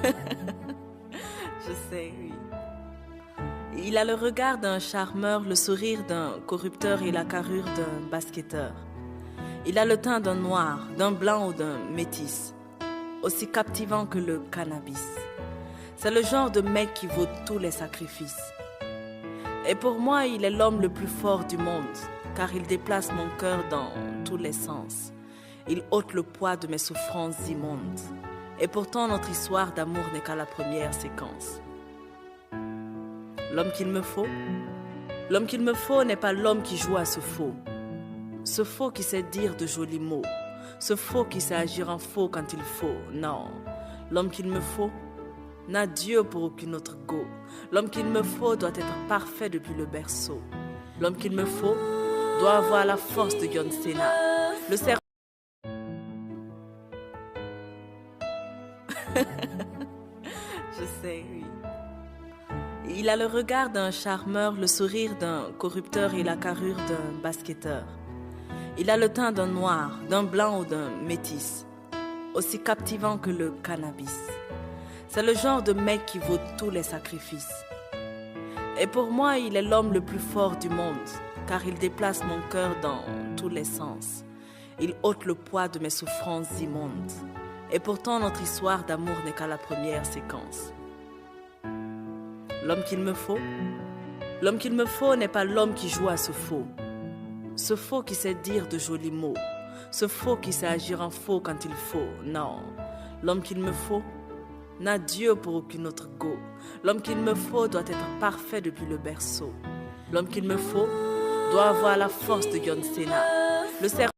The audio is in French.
Je sais, oui. Il a le regard d'un charmeur, le sourire d'un corrupteur et la carrure d'un basketteur. Il a le teint d'un noir, d'un blanc ou d'un métis, aussi captivant que le cannabis. C'est le genre de mec qui vaut tous les sacrifices. Et pour moi, il est l'homme le plus fort du monde, car il déplace mon cœur dans tous les sens. Il ôte le poids de mes souffrances immondes. Et pourtant, notre histoire d'amour n'est qu'à la première séquence. L'homme qu'il me faut? L'homme qu'il me faut n'est pas l'homme qui joue à ce faux. Ce faux qui sait dire de jolis mots. Ce faux qui sait agir en faux quand il faut. Non, l'homme qu'il me faut n'a Dieu pour aucune autre go. L'homme qu'il me faut doit être parfait depuis le berceau. L'homme qu'il me faut doit avoir la force de John Cena. Le cerveau... Je sais, oui. Il a le regard d'un charmeur, le sourire d'un corrupteur et la carrure d'un basketteur. Il a le teint d'un noir, d'un blanc ou d'un métis, aussi captivant que le cannabis. C'est le genre de mec qui vaut tous les sacrifices. Et pour moi, il est l'homme le plus fort du monde, car il déplace mon cœur dans tous les sens. Il ôte le poids de mes souffrances immondes. Et pourtant, notre histoire d'amour n'est qu'à la première séquence. L'homme qu'il me faut? L'homme qu'il me faut n'est pas l'homme qui joue à ce faux. Ce faux qui sait dire de jolis mots. Ce faux qui sait agir en faux quand il faut. Non, l'homme qu'il me faut n'a Dieu pour aucune autre go. L'homme qu'il me faut doit être parfait depuis le berceau. L'homme qu'il me faut doit avoir la force de John Cena. Le cerveau